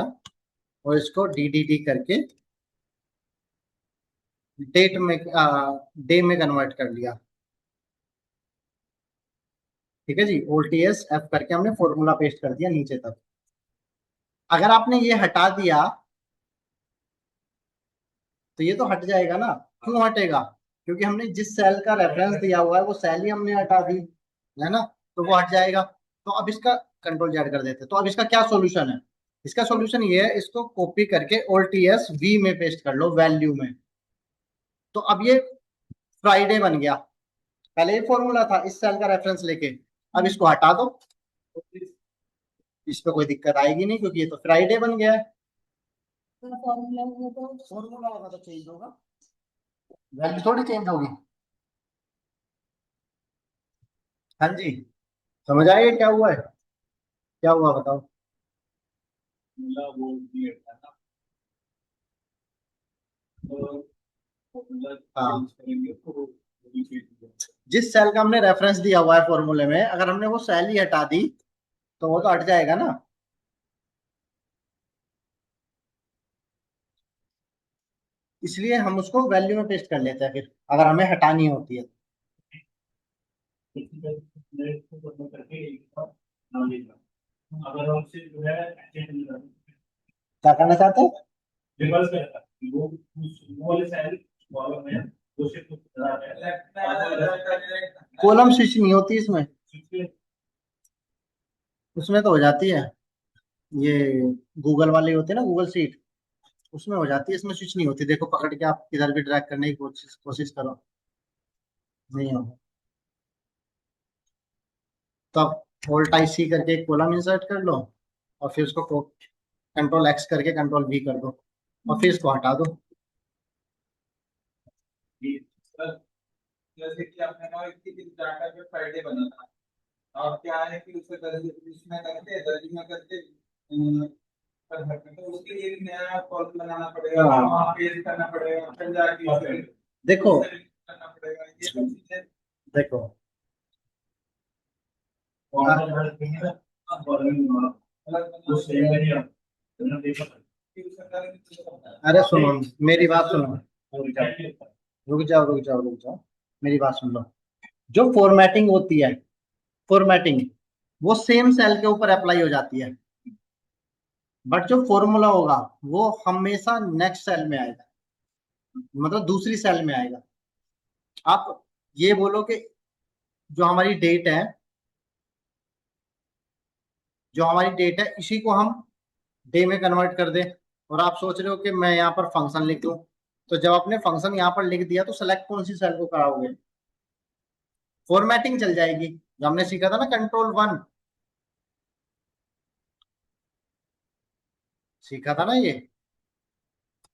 और इसको डीडीटी करके डेट में, डे में कन्वर्ट कर लिया, ठीक है जी। ओल्टीएस एफ करके हमने फॉर्मूला पेस्ट कर दिया नीचे तक। अगर आपने ये हटा दिया तो ये तो हट जाएगा ना। क्यों हटेगा? क्योंकि हमने जिस सेल का रेफरेंस दिया हुआ है वो सेल ही हमने हटा दी, है ना, तो वो हट जाएगा। तो अब इसका कंट्रोल जेड कर देते हैं। तो अब इसका क्या सॉल्यूशन है? इसका सॉल्यूशन ये है, इसको कॉपी करके ओल्टीएस वी में पेस्ट कर लो, वैल्यू में। तो अब ये फ्राइडे बन गया। पहले ये फॉर्मूला था इस सेल का रेफरेंस लेके, अब इसको हटा दो, इस पे कोई दिक्कत आएगी नहीं क्योंकि ये तो फ्राइडे बन गया है। फॉर्मूला में तो फॉर्मूला होगा तो चेंज होगा, वैल्यू थोड़ी चेंज होगी। हाँ जी, समझ आए क्या हुआ है? क्या हुआ बताओ। मतलब वो डेट था ना, तो मतलब हाँ, चेंज करेंगे तो वो भी चेंज हो जाएगा। जिस सेल का हमने रेफरेंस दिया हुआ है फॉर्मूले में, अगर हमने वो सेल ही हटा दी तो वो तो हट जाएगा ना। इसलिए हम उसको वैल्यू में पेस्ट कर लेते हैं फिर, अगर हमें हटानी होती है। इसको करने करके एक बार नाम लिखना। अगर हमसे जो है चेंज क्या करना चाहते हैं? रिवर्स करता है वो वो वाले सेल कॉलम में वो शिफ्ट करा है। कॉलम स्विच नहीं होती इसमें। उसमें तो हो जाती है, ये गूगल वाले होते हैं ना, गूगल सीट, उसमें हो जाती है, इसमें स्विच नहीं होती। देखो पकड़ के आप किधर भी ड्रैग करने की कोशिश कोशिश करो, नहीं होगा। तो आप होल्ड टाइप सी करके एक कॉलम इंसर्ट कर लो, और फिर उसको कंट्रोल एक्स करके कंट्रोल वी कर दो, और फिर इसको हटा दो। सर, जैसे कि आपने कहा कि इस डाटा पे फ्राइडे बना था, और क्या है कि उसे इसमें करके दर्ज में करके कर सकते हैं। तो उसके लिए भी नया कॉलम बनाना पड़ेगा, हाँ। वहाँ पेस्ट करना पड़ेगा, फिर जाके उसे देखो करना पड़ेगा, ये सब चीजें देखो कि उसे करने की जरूरत है। अरे सुनो, मेरी बात सुनो, रुक जाओ रुक जाओ रुक जाओ, मेरी बात सुन लो। जो फॉर्मेटिंग होती है, फॉर्मेटिंग वो सेम सेल के ऊपर अप्लाई हो जाती है, बट जो फॉर्मूला होगा वो हमेशा नेक्स्ट सेल में आएगा, मतलब दूसरी सेल में आएगा। आप ये बोलो कि जो हमारी डेट है, जो हमारी डेट है इसी को हम डे में कन्वर्ट कर दें, और आप सोच रहे हो कि मैं यहाँ पर फंक्शन लिख दूं, तो जब आपने फंक्शन यहाँ पर लिख दिया तो सेलेक्ट कौन सी सेल को कराओगे, फॉर्मेटिंग चल जाएगी। जो हमने सीखा था ना कंट्रोल 1, सीखा था ना ये,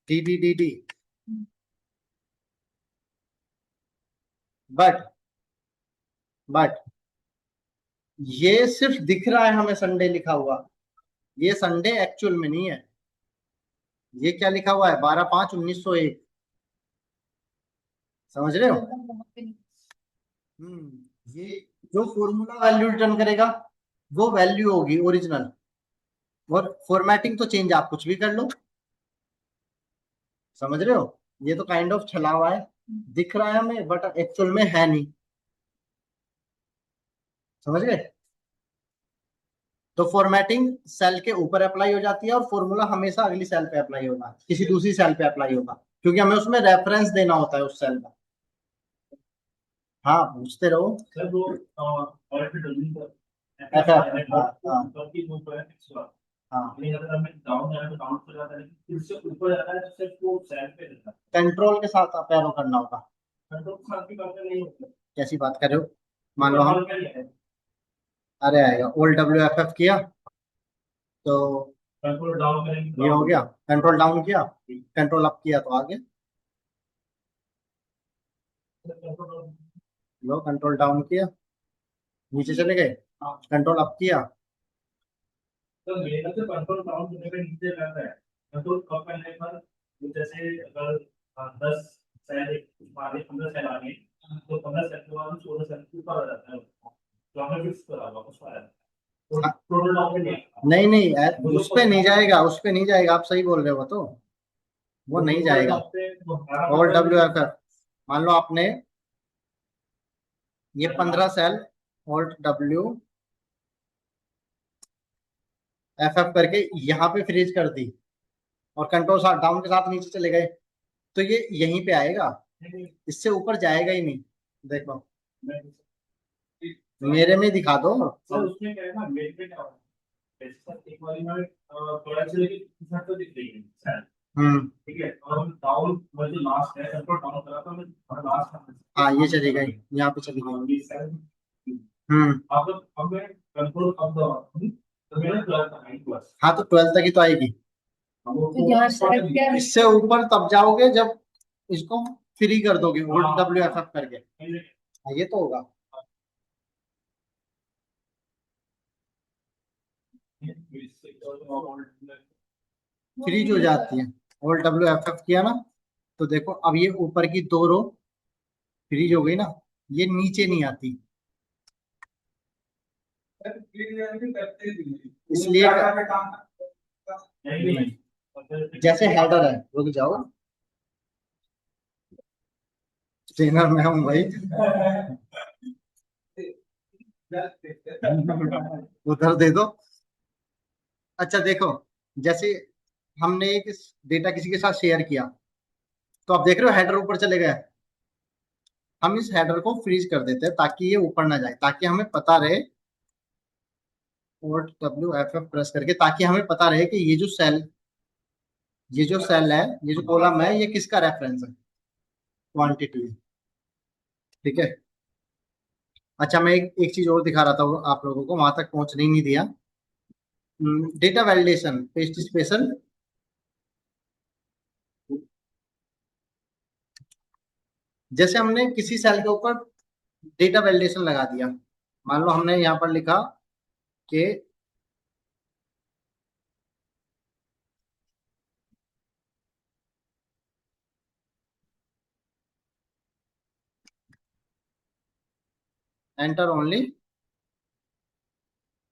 D D D D. But but ये सिर्फ दिख रहा है हमें संडे लिखा हुआ, ये संडे एक्चुअल में नहीं है। ये क्या लिखा हुआ है, 12/5/1901, समझ रहे हो। ये जो फॉर्मूला वैल्यू रिटर्न करेगा वो वैल्यू होगी ओरिजिनल, और फॉर्मेटिंग तो चेंज आप कुछ भी कर लो, समझ रहे हो। ये तो काइंड ऑफ छला हुआ है, दिख रहा है हमें बट एक्चुअल में है नहीं, समझ गए। तो फॉर्मेटिंग सेल के ऊपर अप्लाई हो जाती है, और फॉर्मूला हमेशा अगली सेल पे अप्लाई होगा, किसी दूसरी सेल पे अप्लाई होगा, क्योंकि हमें उसमें रेफरेंस देना होता है उस सेल का। हाँ पूछते रहो। सर वो और फिर डब्ल्यू का ऐसा, हाँ ऊपर की ऊपर है फिक्स हुआ। हाँ, नहीं अगर हमें डाउन जाना तो डाउन पर जाता है, लेकिन फिर से ऊपर जाता है तो सिर्फ वो सेल पे रहता है। कंट्रोल के साथ आप एरो करना होगा। कंट्रोल के साथ भी करना नहीं होता। कैसी बात कर रहे हो, मान लो हम, कंट्रोल क्या लिया है? अरे आएगा OLWFF किया तो कंट्रोल डाउन करेंगे ये हो down गया, होगा। कंट्रोल डाउन किया, कंट्रोल अप किया तो आगे, कंट्रोल डाउन। लो कंट्रोल डाउन किया नीचे चले गए, कंट्रोल अप किया, तो मेरा तो कंट्रोल डाउन करने पे नीचे रहता है। कंट्रोल अप करने पर जैसे अगर 10 सेल मान लीजिए 15 सेल आ गए, तो 15 सेल के बाद 16 सेल के ऊपर आ जाता है, तो हमें फिक्स करा हुआ उसका है। तो टोटल डाउन पे नहीं आता। नहीं नहीं उस पे नहीं जाएगा, उस पे नहीं जाएगा, आप सही बोल रहे हो, तो वो नहीं जाएगा। OLWFF, मान लो आपने ये 15 सेल OLWFF करके यहाँ पे फ्रीज कर दी, और कंट्रोल साथ डाउन के साथ नीचे चले गए, तो ये यहीं पे आएगा, इससे ऊपर जाएगा ही नहीं। देखो मेरे में दिखा दो। सर उसमें क्या है ना, मेरे पे क्या होता है, जैसे सर एक बारी में थोड़ा सा लेके दूसरा तो दिख रही है शायद, ठीक है, और हम डाउन मतलब लास्ट है कंट्रोल डाउन करा तो हमें लास्ट हाँ ये चली गई, यहाँ पे चली गई। ये सेल हम्म, अब हमें कंट्रोल अब दबाओ तो मेरा 12 था 9 प्लस। हाँ तो 12 तक ही तो आएगी, अब वो तो यहाँ select किया है। इससे ऊपर तब जाओगे जब इसको फ्री कर दोगे OLWFF करके, हाँ, ये तो होगा। फ्रीज हो जाती है, OLWFF किया ना, तो देखो अब ये ऊपर की 2 रो फ्रीज हो गई ना, ये नीचे नहीं आती, क्लियर करते भी नहीं। इसलिए डाटा पे काम जैसे हेडर है, रुक जाओ, ट्रेनर में हूँ भाई, उधर दे दो। अच्छा देखो, जैसे हमने एक डेटा किसी के साथ शेयर किया, तो आप देख रहे हो हेडर ऊपर चले गए, हम इस हेडर को फ्रीज कर देते हैं ताकि ये ऊपर ना जाए, ताकि हमें पता रहे Alt+W+F प्रेस करके, ताकि हमें पता रहे कि ये जो सेल है, ये जो कॉलम है, ये किसका रेफरेंस है, क्वांटिटी। ठीक है। अच्छा, मैं एक चीज और दिखा रहा था, वो आप लोगों को वहां तक पहुंचने ही नहीं दिया। Data validation paste special. जैसे हमने किसी सेल के ऊपर डेटा वैलिडेशन लगा दिया, मान लो हमने यहाँ पर लिखा कि एंटर ओनली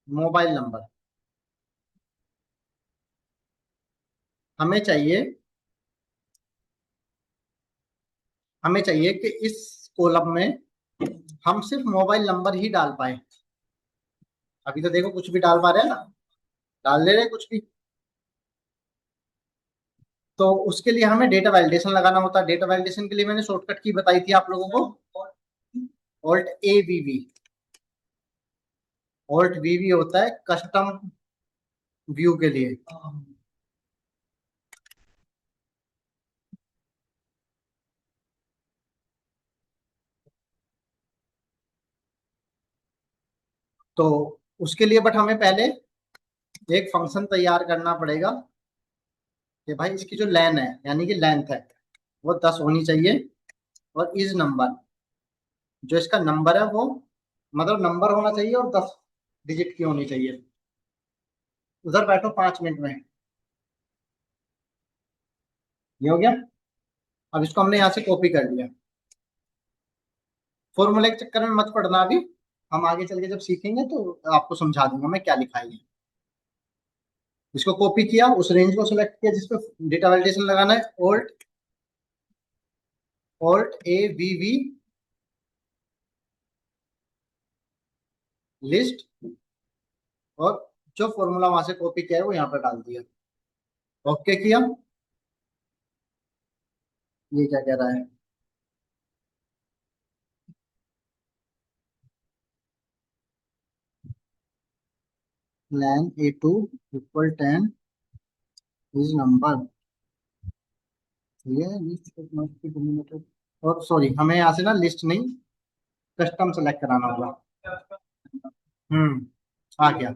मोबाइल नंबर। हमें चाहिए कि इस कॉलम में हम सिर्फ मोबाइल नंबर ही डाल पाए। अभी तो देखो कुछ भी डाल पा रहे हैं ना, डाल दे रहे हैं कुछ भी। तो उसके लिए हमें डेटा वैलिडेशन लगाना होता है। डेटा वैलिडेशन के लिए मैंने शॉर्टकट की बताई थी आप लोगों को, Alt+AVV। Alt+VV होता है कस्टम व्यू के लिए। तो उसके लिए बट हमें पहले एक फंक्शन तैयार करना पड़ेगा कि भाई इसकी जो लेन है, यानी कि लेंथ है, वो 10 होनी चाहिए। और इस नंबर, जो इसका नंबर है वो, मतलब नंबर होना चाहिए और 10 डिजिट की होनी चाहिए। उधर बैठो 5 मिनट में। ये हो गया। अब इसको हमने यहाँ से कॉपी कर लिया। फॉर्मूले के चक्कर में मत पड़ना अभी, हम आगे चल के जब सीखेंगे तो आपको समझा दूंगा मैं क्या लिखा है। इसको कॉपी किया, उस रेंज को सिलेक्ट किया जिसपे डेटा वैलिडेशन लगाना है, Alt+AVV लिस्ट, और जो फॉर्मूला वहां से कॉपी किया है वो यहाँ पर डाल दिया। ओके किया। ये क्या कह रहा है, len A2 = 10 इज नंबर। ये लिस्ट, और सॉरी, हमें यहाँ से ना लिस्ट नहीं, कस्टम सेलेक्ट कराना होगा। आ गया।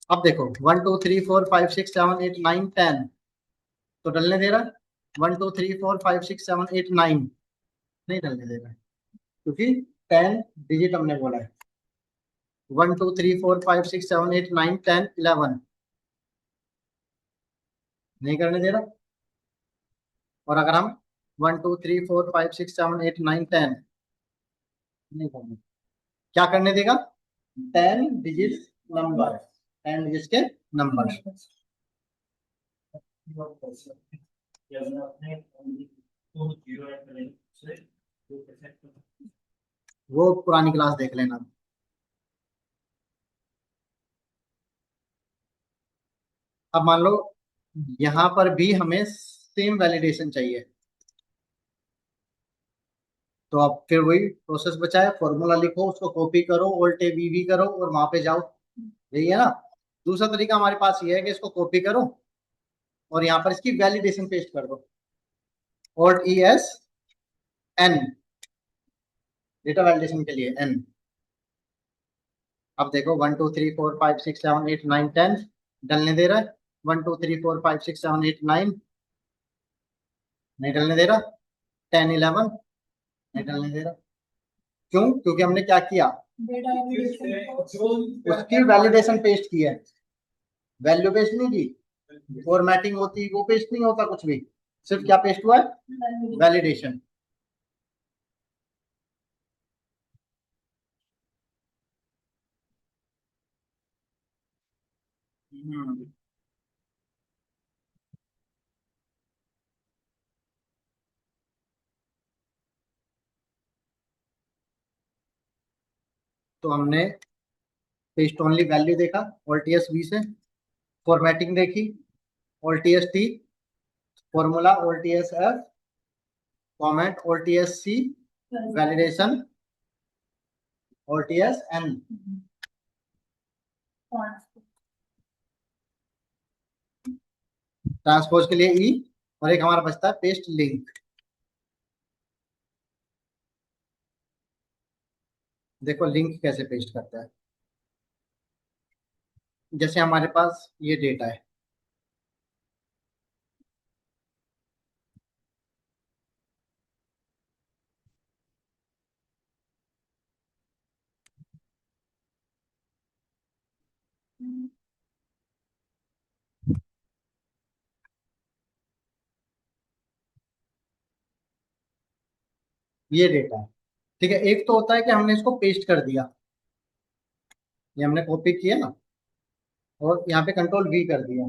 अब देखो 1 2 3 4 5 6 7 8 9 10, तो डलने दे रहा है। 1 2 3 4 5 6 7 8 9 नहीं डलने दे रहा है, क्योंकि 10 डिजिट हमने बोला है। 1 2 3 4 5 6 7 8 9 10 11 नहीं करने दे रहा। और अगर हम 1 2 3 4 5 6 7 8 9 10 नहीं करने, क्या करने देगा, 10 डिजिट नंबर, 10 डिजिट के नंबर। वो पुरानी क्लास देख लेना। अब मान लो यहाँ पर भी हमें सेम वैलिडेशन चाहिए, तो अब फिर वही प्रोसेस बचा है। फॉर्मूला लिखो, उसको कॉपी करो, Alt+AVV करो और वहां पे जाओ। यही है ना। दूसरा तरीका हमारे पास ये है कि इसको कॉपी करो और यहाँ पर इसकी वैलिडेशन पेस्ट कर दो, Alt+ES N, डेटा वैलिडेशन के लिए N। अब देखो 1 2 3 4 5 6 7 8 9 10 डलने दे रहा है। 1 2 3 4 5 6 7 8 9 नहीं डलने दे रहा। 10 11 नहीं डलने दे रहा। क्यों? क्योंकि हमने क्या किया, डेटा वैलिडेशन उसकी वैलिडेशन पेस्ट की है, वैल्यू पेस्ट नहीं की। फॉर्मेटिंग होती वो पेस्ट नहीं होता कुछ भी, सिर्फ क्या पेस्ट हुआ है, वैलिडेशन। तो हमने पेस्ट ओनली वैल्यू देखा Alt+V से, फॉर्मेटिंग देखी Alt+T, formula Alt+F, format Alt+C, validation Alt+N। Transpose के लिए ई, और एक हमारा बचता है पेस्ट लिंक। देखो लिंक कैसे पेस्ट करता है। जैसे हमारे पास ये डेटा है, ये डेटा है, ठीक है। एक तो होता है कि हमने इसको पेस्ट कर दिया, ये हमने कॉपी किया और यहाँ पे कंट्रोल वी कर दिया।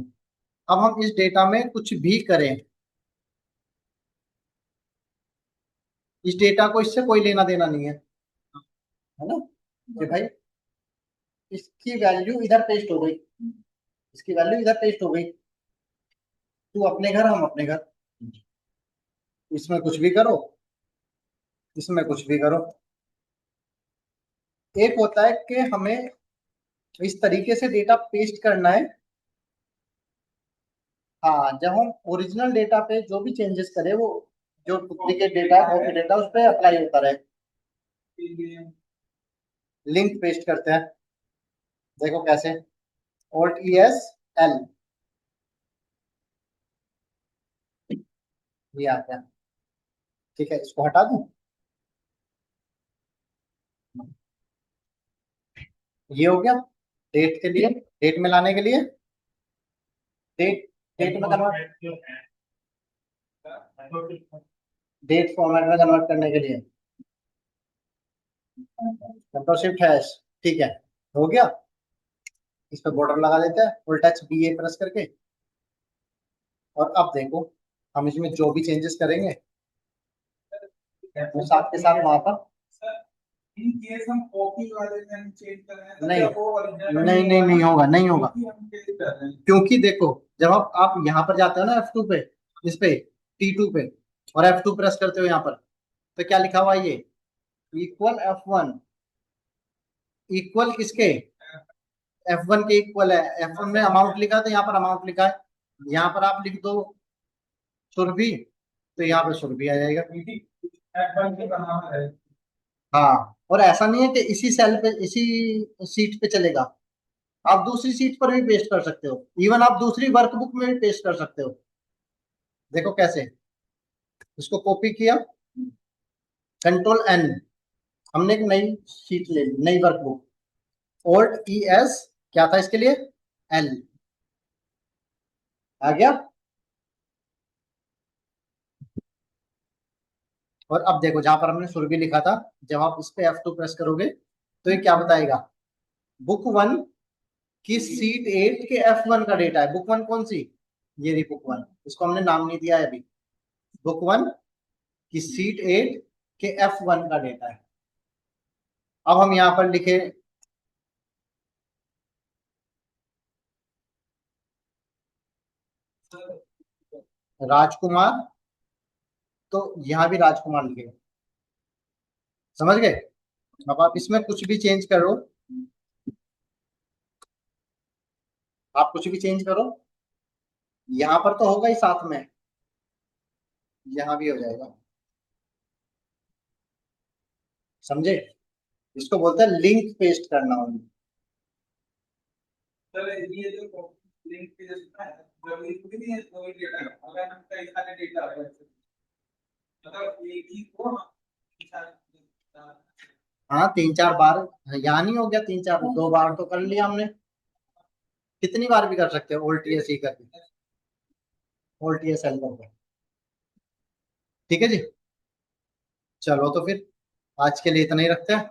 अब हम इस डेटा में कुछ भी करें, इस डेटा को इससे कोई लेना देना नहीं है ना, कि भाई इसकी वैल्यू इधर पेस्ट हो गई, इसकी वैल्यू इधर पेस्ट हो गई, तू अपने घर हम अपने घर, इसमें कुछ भी करो, इसमें कुछ भी करो। एक होता है कि हमें इस तरीके से डेटा पेस्ट करना है, हाँ, जब हम ओरिजिनल डेटा पे जो भी चेंजेस करें वो जो डुप्लीकेट डेटा है, कॉपी डेटा, उस पर अप्लाई होता रहे। लिंक पेस्ट करते हैं, देखो कैसे, Alt ES L, ये आ गया, ठीक है। इसको हटा दूं, ये हो गया। डेट के लिए, डेट में लाने के लिए, डेट डेट में कन्वर्ट, डेट फॉर्मेट में कन्वर्ट करने के लिए कंट्रोल शिफ्ट हैश, ठीक है, हो गया। इस पे बॉर्डर लगा देते हैं, फुल टच BA प्रेस करके। और अब देखो हम इसमें जो भी चेंजेस करेंगे वो साथ के साथ वहां पर, इन केस हम कॉपी वाले में चेंज कर रहे हैं तो नहीं क्या वो original नहीं नहीं नहीं होगा, नहीं होगा, क्योंकि हम पेस्ट कर रहे हैं। क्योंकि देखो जब आप यहाँ पर जाते हो ना F2 पे, इस पे T2 पे, और F2 प्रेस करते हो यहाँ पर, तो क्या लिखा हुआ है ये, इक्वल F1, इक्वल किसके, F1 के इक्वल है। F1 में अमाउंट लिखा है तो यहाँ पर अमाउंट लिखा है, यहाँ पर आप लिख दो सुरभि, तो यहाँ पे सुरभि आ जाएगा। क्योंकि F1 के बराबर है। हाँ, और ऐसा नहीं है कि इसी सेल पे, इसी सीट पे चलेगा, आप दूसरी सीट पर भी पेस्ट कर सकते हो, इवन आप दूसरी वर्कबुक में भी पेस्ट कर सकते हो। देखो कैसे, इसको कॉपी किया, कंट्रोल N, हमने एक नई शीट ले ली, नई वर्कबुक, Alt ES, क्या था इसके लिए, L, आ गया। और अब देखो जहां पर हमने सुरभि लिखा था, जब आप इस पे F2 प्रेस करोगे तो ये क्या बताएगा, बुक 1 की सीट 8 के F1 का डेटा है। बुक 1 कौन सी, ये रही बुक 1, इसको हमने नाम नहीं दिया है अभी। बुक 1 की सीट 8 के F1 का डेटा है। अब हम यहाँ पर लिखे राजकुमार, तो यहाँ भी राजकुमार लिखे, समझ गए। अब आप इसमें कुछ भी चेंज करो, आप कुछ भी चेंज करो, यहाँ पर तो होगा ही साथ में, यहाँ भी हो जाएगा, समझे। इसको बोलते हैं लिंक पेस्ट करना होगा। सर ये जो लिंक पे जैसे है जरूरी भी नहीं है कोई डेटा है, अगर हम कई सारे डेटा है मतलब एक ही को हाँ 3-4 बार, यहाँ नहीं हो गया 3-4, 2 बार तो कर लिया हमने, कितनी बार भी कर सकते हो, Alt ES ही करके, Alt ES L करके, ठीक है जी। चलो तो फिर आज के लिए इतना ही रखते हैं।